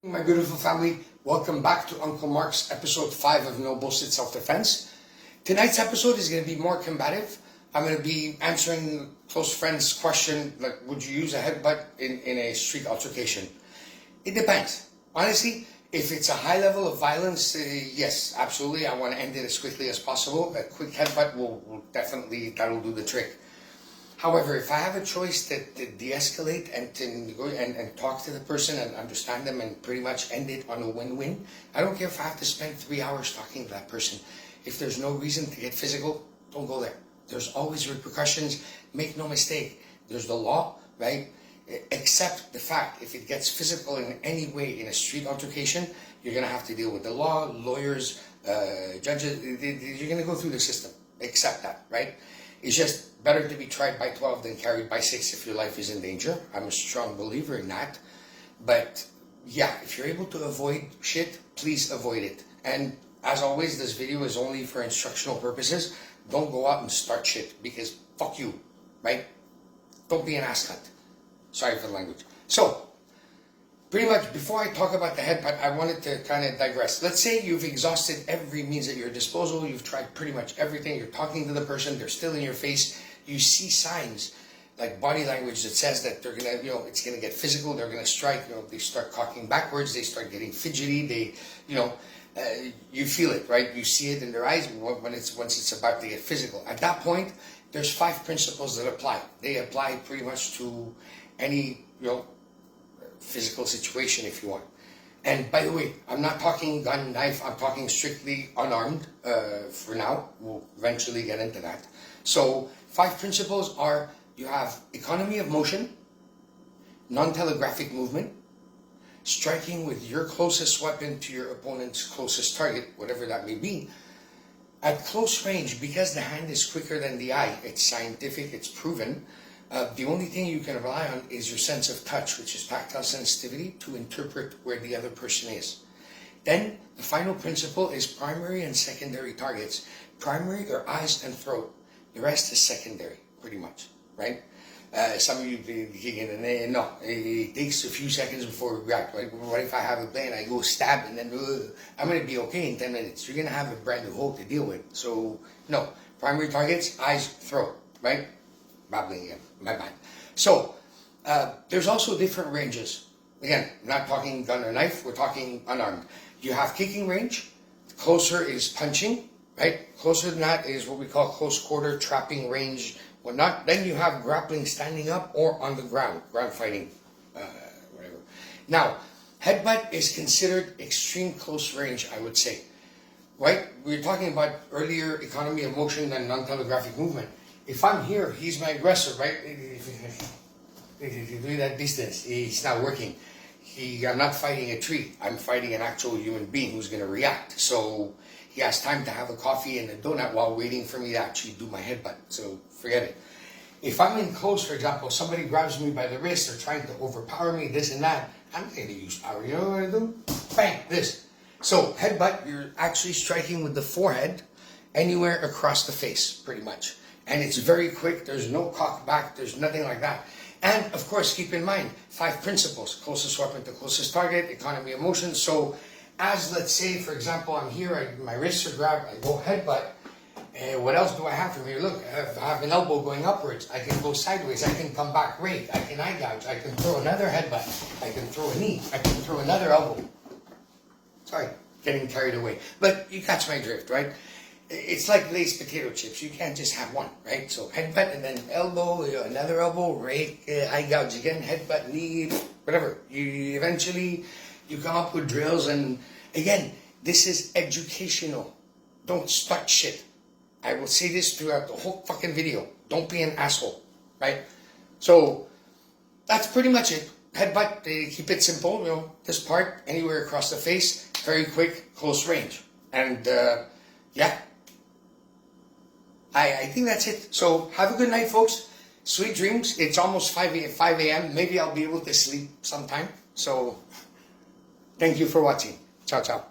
My beautiful family, welcome back to Uncle Mark's episode 5 of No Bullshit Self-Defense. Tonight's episode is going to be more combative. I'm going to be answering close friend's question, like, would you use a headbutt in a street altercation? It depends. Honestly, if it's a high level of violence, yes, absolutely. I want to end it as quickly as possible. A quick headbutt will definitely, that'll do the trick. However, if I have a choice to de-escalate and to go and talk to the person and understand them and pretty much end it on a win-win, I don't care if I have to spend 3 hours talking to that person. If there's no reason to get physical, don't go there. There's always repercussions. Make no mistake. There's the law, right? Accept the fact if it gets physical in any way in a street altercation, you're going to have to deal with the law, lawyers, judges. You're going to go through the system. Accept that, right? It's just better to be tried by 12 than carried by 6 if your life is in danger. I'm a strong believer in that. But yeah, if you're able to avoid shit, please avoid it. And as always, this video is only for instructional purposes. Don't go out and start shit because fuck you, right? Don't be an ass cunt. Sorry for the language. So, pretty much before I talk about the headbutt, I wanted to kind of digress. Let's say you've exhausted every means at your disposal. You've tried pretty much everything. You're talking to the person. They're still in your face. You see signs like body language that says that they're going to, it's going to get physical. They're going to strike. They start cocking backwards. They start getting fidgety. They, you feel it, right? You see it in their eyes once it's about to get physical. At that point, there's 5 principles that apply. They apply pretty much to any, physical situation if you want. And by the way, I'm not talking gun, knife, I'm talking strictly unarmed for now. We'll eventually get into that. So 5 principles are: you have economy of motion, non-telegraphic movement, striking with your closest weapon to your opponent's closest target, whatever that may be. At close range, because the hand is quicker than the eye, it's scientific, it's proven, the only thing you can rely on is your sense of touch, which is tactile sensitivity, to interpret where the other person is. Then, the final principle is primary and secondary targets. Primary are eyes and throat. The rest is secondary, pretty much, right? Some of you thinking, no, it takes a few seconds before we react. Right? What if I have a plan, I go stab, and then I'm going to be okay in 10 minutes. You're going to have a brand new hole to deal with. So, no. Primary targets, eyes, throat, right? Babbling again, my bad. So, there's also different ranges. Again, not talking gun or knife, we're talking unarmed. You have kicking range, closer is punching, right? Closer than that is what we call close quarter, trapping range, whatnot. Then you have grappling, standing up, or on the ground fighting, whatever. Now, headbutt is considered extreme close range, I would say, right? We were talking about earlier economy of motion and non-telegraphic movement. If I'm here, he's my aggressor, right? Doing that distance, he's not working. I'm not fighting a tree. I'm fighting an actual human being who's going to react. So he has time to have a coffee and a donut while waiting for me to actually do my headbutt. So forget it. If I'm in close, for example, somebody grabs me by the wrist or trying to overpower me, this and that, I'm not going to use power. You know what I do? Bang, this. So headbutt, you're actually striking with the forehead anywhere across the face, pretty much. And it's very quick. There's no cock back. There's nothing like that. And, of course, keep in mind, 5 principles. Closest weapon to closest target, economy of motion. So, as, let's say, for example, I'm here, my wrists are grabbed, I go headbutt. What else do I have from here? Look, I have an elbow going upwards. I can go sideways. I can come back rake. I can eye gouge. I can throw another headbutt. I can throw a knee. I can throw another elbow. Sorry, getting carried away. But you catch my drift, right? It's like Lay's potato chips. You can't just have one, right? So headbutt and then elbow, another elbow, rake, eye gouge again, headbutt, knee, whatever. You eventually come up with drills. And again, this is educational. Don't start shit. I will say this throughout the whole fucking video. Don't be an asshole, right? So that's pretty much it. Headbutt, keep it simple. This part, anywhere across the face, very quick, close range. And yeah. I think that's it. So have a good night, folks. Sweet dreams. It's almost 5 a.m. Maybe I'll be able to sleep sometime. So thank you for watching. Ciao, ciao.